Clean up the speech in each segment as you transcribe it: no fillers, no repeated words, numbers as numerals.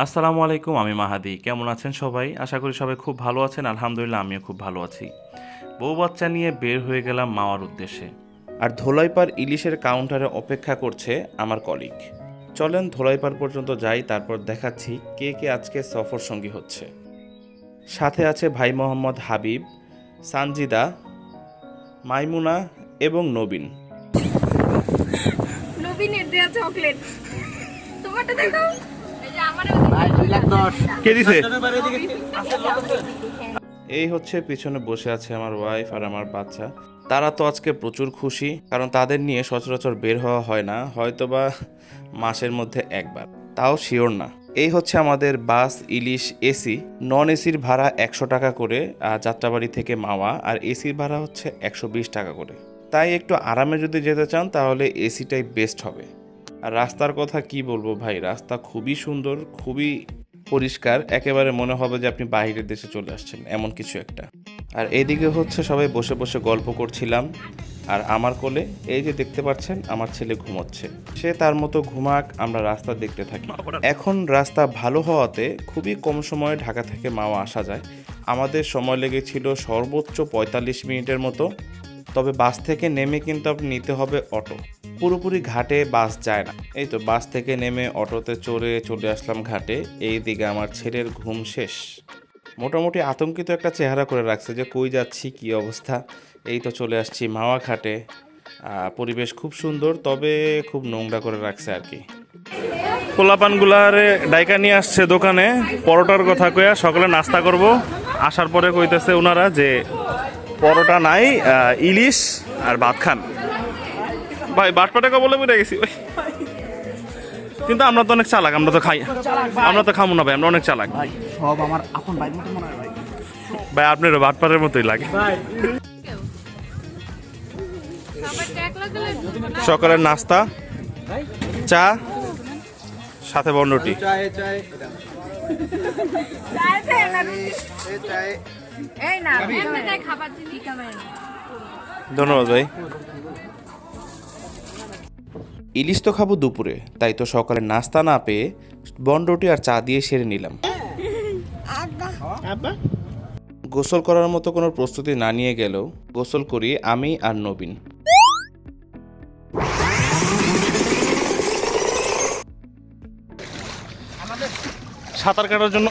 আসসালামু আলাইকুম, আমি মাহাদি। কেমন আছেন সবাই? আশা করি সবাই খুব ভালো আছেন। আলহামদুলিল্লাহ, আমিও খুব ভালো আছি। বউ বাচ্চা নিয়ে বের হয়ে গেলাম মাওয়ার উদ্দেশ্যে। আর ধোলাইপাড় ইলিশের কাউন্টারে অপেক্ষা করছে আমার কলিগ। চলেন ধোলাইপাড় পর্যন্ত যাই, তারপর দেখাচ্ছি কে কে আজকে সফর সঙ্গী হচ্ছে। সাথে আছে ভাই মোহাম্মদ হাবিব, সানজিদা, মাইমুনা এবং নবীন। নবীনের দেয়া চকলেট তোমারটা দেখো। এই যে আমারও কে দিছে? এই হচ্ছে পিছনে বসে আছে আমার ওয়াইফ আর আমার বাচ্চা। তারা তো আজকে প্রচুর খুশি, কারণ তাদের নিয়ে সচরাচর বের হওয়া হয় না, হয়তোবা মাসের মধ্যে একবার, তাও শিওর না। এই হচ্ছে আমাদের বাস ইলিশ এসি। নন এসির ভাড়া 100 টাকা করে যাত্রাবাড়ি থেকে মাওয়া, আর এসির ভাড়া হচ্ছে 120 টাকা করে। তাই একটু আরামে যদি যেতে চান তাহলে এসিটাই বেস্ট হবে। আর রাস্তার কথা কি বলবো ভাই, রাস্তা খুবই সুন্দর, খুবই পরিষ্কার, একেবারে মনে হবে যে আপনি বাইরের দেশে চলে আসছেন, এমন কিছু একটা। আর এইদিকে হচ্ছে সবাই বসে বসে গল্প করছিলাম, আর আমার কোলে এই যে দেখতে পাচ্ছেন আমার ছেলে ঘুমোচ্ছে। সে তার মতো ঘুমাক, আমরা রাস্তা দেখতে থাকি। এখন রাস্তা ভালো হওয়াতে খুবই কম সময়ে ঢাকা থেকে মাওয়া আসা যায়। আমাদের সময় লেগেছিল সর্বোচ্চ 45 মিনিটের মতো। তবে বাস থেকে নেমে কিন্তু আপনি নিতে হবে অটো। পুরোপুরি ঘাটে বাস যায় না। এই তো বাস থেকে নেমে অটোতে চড়ে চলে আসলাম ঘাটে। এই দিকে আমার ছেলের ঘুম শেষ। মোটামুটি আতঙ্কিত একটা চেহারা করে রাখছে যে কই যাচ্ছি, কি অবস্থা। এই তো চলে আসছি মাওয়া ঘাটে। পরিবেশ খুব সুন্দর, তবে খুব নোংরা করে রাখছে আর কি। পোলাপানগুলারে ডাইকা নিয়ে আসছে দোকানে পরোটার কথা কইয়া সকালে নাস্তা করব। আসার পরে কইতেছে ওনারা যে পরোটা নাই, ইলিশ আর ভাত খান। ভাই বাটপাটাকে বলে বুঝে গেছি ভাই, কিন্তু আমরা তো অনেক চালাক, আমরা তো খাই, আমরা তো খামু না ভাই, আমরা অনেক চালাক ভাই। সব আমার আপন ভাই মতো মনে হয় ভাই। ভাই আপনারও বাটপাটের মতোই লাগে। সবাই ট্যাগ লাগালে সকালের নাস্তা, চা, সাথে বনরুটি। চায় চায় চায় দেয় না রুটি। এই চায় এই না এমনি তাই খাবার দিলি খাবে না। ধন্যবাদ ভাই। ইলিশ তো খাবো দুপুরে, তাই তো সকালে নাস্তা না পেয়ে বনরুটি আর চা দিয়ে সেরে নিলাম। গোসল করার মতো কোনো প্রস্তুতি না নিয়ে গেলেও গোসল করি আমি আর নবীন। সাঁতার কাটার জন্য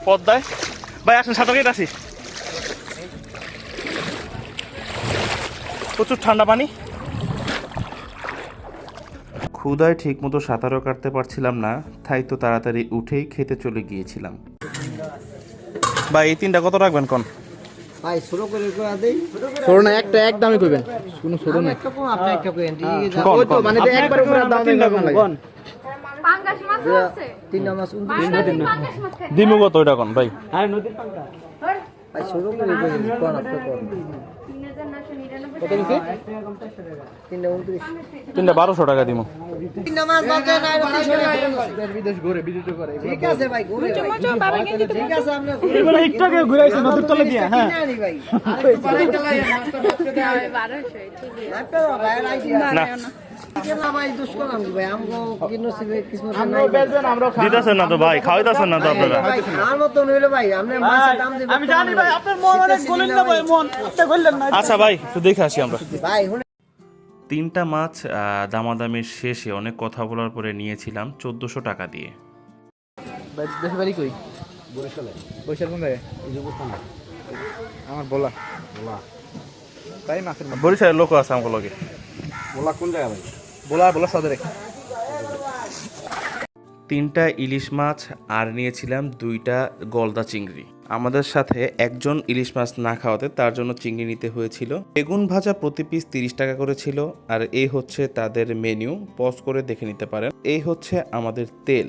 পদ্মায় ভাই আসেন, সাঁতার কেটে আসি। প্রচুর ঠান্ডা পানি। ক্ষুদায় ঠিক মতো সাঁতারও কাটতে পারছিলাম না, তাই তো তাড়াতাড়ি উঠেই খেতে চলে গিয়েছিলাম। ভাই এই তিনটা কত রাখবেন কোন? ভাই ছোট করে করা দেই। ছোট না, একটা একদমই কইবেন। কোনো ছোট না, একটা কম আপনি একটা কইেন। ঠিক আছে ওই তো মানে একবার পুরো দাম তিনটা কম লাগে। পাঙ্গাস মাছ আছে তিনটা মাছ 29 পাঙ্গাস মাছ খাই। দিমু কত ওইটা কোন ভাই? আর নদীর পাঙ্গা ভাই ছোট করে কইেন কোন আপনি কোন 3999 কত দিছে? তিনটা 29 তিনটা 1200 টাকা দিমু। তিনটা মাছ বাজে না দেশ বিদেশ ঘুরে বিদেশ করে। ঠিক আছে ভাই ঘুরে ঠিক আছে আপনি এগুলো একটাকে ঘুরাইছে নদীর তলে দিয়া। হ্যাঁ জানি ভাই আরেকটু বাড়াই চালাই মাছটা বাচ্চা দেয়া 1200 ঠিক আছে। একটা ভাই আইছি না কেলা ভাই দুষ করলাম কি ভাই আমগো কি নসিবে কিসমত নাই বেচবেন আমরা দিতাছেন না তো ভাই, খাওয়াইতাছেন না তো আপনারা। ভাই আর মত হইলো ভাই আপনি মাছের দাম দিবেন আমি জানি ভাই আপনার মন অনেক বলেন না ভাই, মন আপনি বললেন না। আচ্ছা ভাই একটু দেখে আসি আমরা। ভাই শুনে তিনটা মাছ দামাদামির শেষে অনেক কথা বলার পরে নিয়েছিলাম 1400 টাকা দিয়ে। দেশে বাড়ি কই বরিশালে বরিশাল কোন জায়গায় আমার বলা বলা তাই মাছের বরিশালের লোক আছে আমার লগে। বলা কোন জায়গা ভাই বলা বলা সদরে। তিনটা ইলিশ মাছ আর নিয়েছিলাম 2টা গলদা চিংড়ি। আমাদের সাথে একজন ইলিশ মাছ না খাওয়াতে তার জন্য চিংড়ি নিতে হয়েছিল। বেগুন ভাজা প্রতি পিস 30 টাকা করে ছিল। আর এই হচ্ছে তাদের মেনু, পজ করে দেখে নিতে পারেন। এই হচ্ছে আমাদের তেল।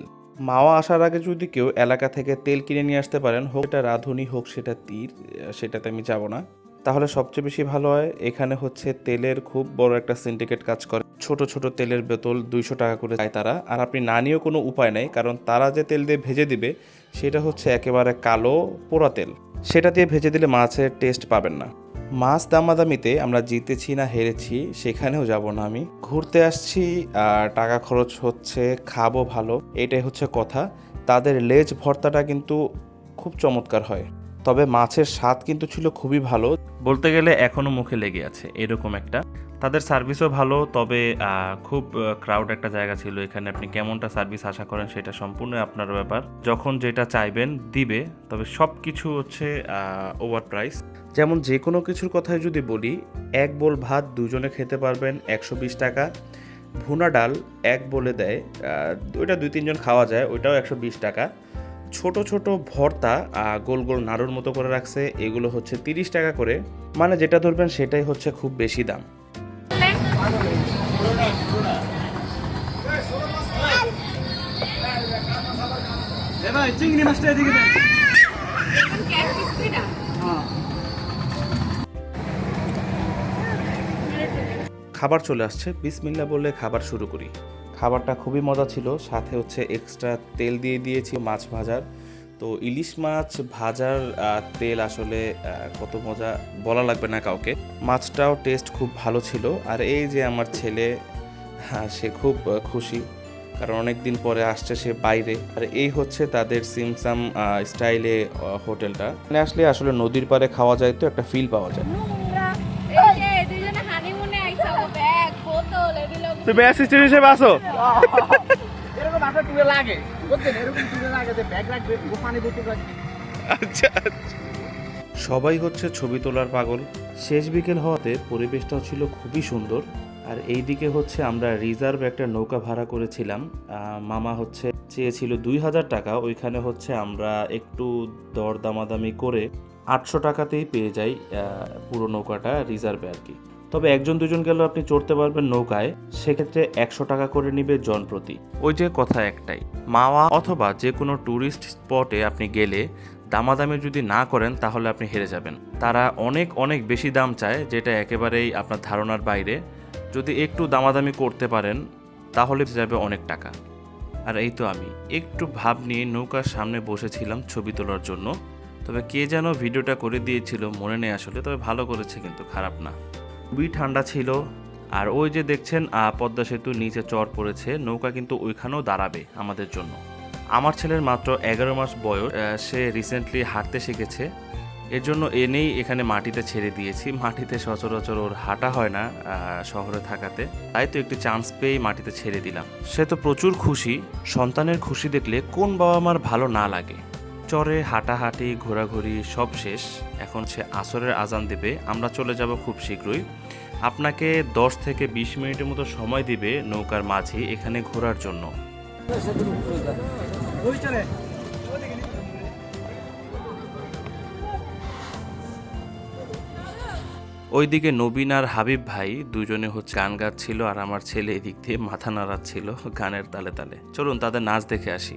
মাওয়া আসার আগে যদি কেউ এলাকা থেকে তেল কিনে নিয়ে আসতে পারেন, হোক সেটা রাঁধুনি হোক সেটা তীর, সেটাতে আমি যাব না, তাহলে সবচেয়ে বেশি ভালো হয়। এখানে হচ্ছে তেলের খুব বড় একটা সিন্ডিকেট কাজ করে। ছোট ছোট তেলের বোতল 200 টাকা করে চায় তারা। আর আপনি না নিয়েও কোনো উপায় নেই, কারণ তারা যে তেল দিয়ে ভেজে দিবে সেটা হচ্ছে একেবারে কালো পোড়া তেল। সেটা দিয়ে ভেজে দিলে মাছের টেস্ট পাবেন না। মাছ দামাদামিতে আমরা জিতেছি না হেরেছি সেখানেও যাব না আমি। ঘুরতে আসছি আর টাকা খরচ হচ্ছে, খাবো ভালো, এটাই হচ্ছে কথা। তাদের লেজ ভর্তাটা কিন্তু খুব চমৎকার হয়। তবে মাছের স্বাদ কিন্তু ছিল খুবই ভালো, বলতে গেলে এখনও মুখে লেগে আছে এরকম একটা। তাদের সার্ভিসও ভালো, তবে খুব ক্রাউড একটা জায়গা ছিল এখানে। আপনি কেমনটা সার্ভিস আশা করেন সেটা সম্পূর্ণ আপনার ব্যাপার। যখন যেটা চাইবেন দিবে, তবে সব কিছু হচ্ছে ওভার প্রাইস। যেমন যে কোনো কিছুর কথাই যদি বলি, এক বোল ভাত দুজনে খেতে পারবেন 120 টাকা। ভুনা ডাল এক বলে দেয়, ওইটা 2-3 জন খাওয়া যায়, ওইটাও 120 টাকা। ছোট ছোট ভর্তা গোল গোল নাড়ুর মতো করে রাখছে, এগুলো হচ্ছে 30 টাকা করে। মানে যেটা ধরবেন সেটাই হচ্ছে খুব বেশি দাম। ভাই চিংড়ি মাছটা এদিকে দেন। ক্যাট বিস্কুট খাবার চলে আসছে, বিসমিল্লাহ বললে খাবার শুরু করি। খাবারটা খুবই মজা ছিল, সাথে হচ্ছে এক্সট্রা তেল দিয়ে দিয়েছি মাছ ভাজার। তো ইলিশ মাছ ভাজার তেল আসলে কত মজা বলা লাগবে না কাউকে। মাছটাও টেস্ট খুব ভালো ছিল। আর এই যে আমার ছেলে, সে খুব খুশি, কারণ অনেক দিন পরে আসছে সে বাইরে। আর এই হচ্ছে তাদের সিমসাম স্টাইলে হোটেলটা। এখানে আসলে আসলে নদীর পাড়ে খাওয়া যায়, তো একটা ফিল পাওয়া যায়। এই যে দুইজনে হানিমুনে আইসা ব্যাগ বোতল এগুলো তুই অ্যাসিস্ট্যান্ট হিসেবে আসো? এরকম আসলে টুলে লাগে, বুঝছেন? এরকম টুলে লাগে যে ব্যাগ রাখবে, পানি বোতল রাখবে। আচ্ছা, সবাই হচ্ছে ছবি তোলার পাগল। শেষ বিকেল হওয়াতে পরিবেশটাও ছিল খুবই সুন্দর। আর এইদিকে হচ্ছে আমরা রিজার্ভ একটা নৌকা ভাড়া করেছিলাম। মামা হচ্ছে চেয়েছিল 2000 টাকা, ওইখানে হচ্ছে আমরা একটু দর দামাদামি করে 800 টাকাতেই পেয়ে যাই পুরো নৌকাটা রিজার্ভে আর কি। তবে একজন দুজন গেলেও আপনি চড়তে পারবেন নৌকায়, সেক্ষেত্রে 100 টাকা করে নিবে জন প্রতি। ওই যে কথা একটাই, মাওয়া অথবা যে কোনো ট্যুরিস্ট স্পটে আপনি গেলে দামাদামি যদি না করেন তাহলে আপনি হেরে যাবেন। তারা অনেক অনেক বেশি দাম চায়, যেটা একেবারেই আপনার ধারণার বাইরে। যদি একটু দামাদামি করতে পারেন তাহলে যাবে অনেক টাকা। আর এই তো আমি একটু ভাব নিয়ে নৌকার সামনে বসেছিলাম ছবি তোলার জন্য। তবে কে যেন ভিডিওটা করে দিয়েছিল, মনে নেই আসলে, তবে ভালো করেছে, কিন্তু খারাপ না। খুবই ঠান্ডা ছিল। আর ওই যে দেখছেন পদ্মা সেতুর নিচে চর পড়েছে, নৌকা কিন্তু ওইখানেও দাঁড়াবে আমাদের জন্য। আমার ছেলের মাত্র 11 মাস বয়স, সে রিসেন্টলি হাঁটতে শিখেছে, এর জন্য এনেই এখানে মাটিতে ছেড়ে দিয়েছি। মাটিতে সচরাচর ওর হাঁটা হয় না শহরে থাকাতে, তাই তো একটু চান্স পেয়েই মাটিতে ছেড়ে দিলাম। সে তো প্রচুর খুশি। সন্তানের খুশি দেখলে কোন বাবা মার ভালো না লাগে। চরে হাঁটাহাঁটি ঘোরাঘুরি সব শেষ, এখন সে আসরের আজান দেবে, আমরা চলে যাব খুব শীঘ্রই। আপনাকে 10 থেকে 20 মিনিটের মতো সময় দিবে নৌকার মাঝি এখানে ঘোরার জন্য। ওইদিকে নবীন আর হাবিব ভাই দুজনে হচ্ছে গান গাচ্ছিল, আর আমার ছেলে এদিক দিয়ে মাথা নাড়াচ্ছিল গানের তালে তালে। চলুন তাদের নাচ দেখে আসি।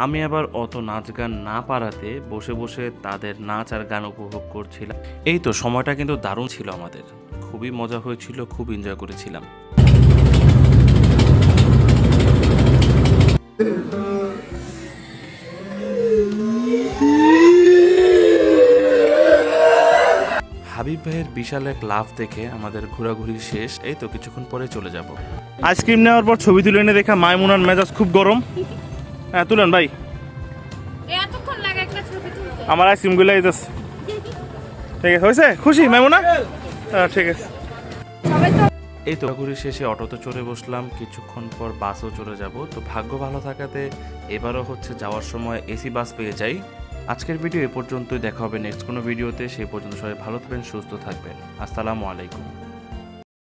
আমি আবার অত নাচ গান না পারাতে বসে বসে তাদের নাচ আর গান উপভোগ করছিলাম। এই তো সময়টা কিন্তু দারুণ ছিল আমাদের, খুবই মজা হয়েছিল, খুব এনজয় করেছিলাম। হাবিব ভাইয়ের বিশাল এক লাভ দেখে আমাদের ঘোরাঘুরি শেষ। এই তো কিছুক্ষণ পরে চলে যাব। আইসক্রিম নেওয়ার পর ছবি তুলে এনে দেখা মাইমুনার মেজাজ খুব গরম। হ্যাঁ তুলেন ভাই, এতক্ষণ লাগে একটা ছবি তুলতে। আমার আইসক্রিম গুলো ঠিক আছে, হয়েছে? খুশি মাইমুনা? ঠিক আছে। সবাই তো এই তো ঘুরি শেষে অটোতে চড়ে বসলাম, কিছুক্ষণ পর বাসও চলে যাব। তো ভাগ্য ভালো থাকাতে এবারও হচ্ছে যাওয়ার সময় এসি বাস পেয়ে যাই। আজকের ভিডিও এ পর্যন্তই, দেখা হবে নেক্সট কোনো ভিডিওতে। সেই পর্যন্ত সবাই ভালো থাকবেন, সুস্থ থাকবেন। আসসালামু আলাইকুম।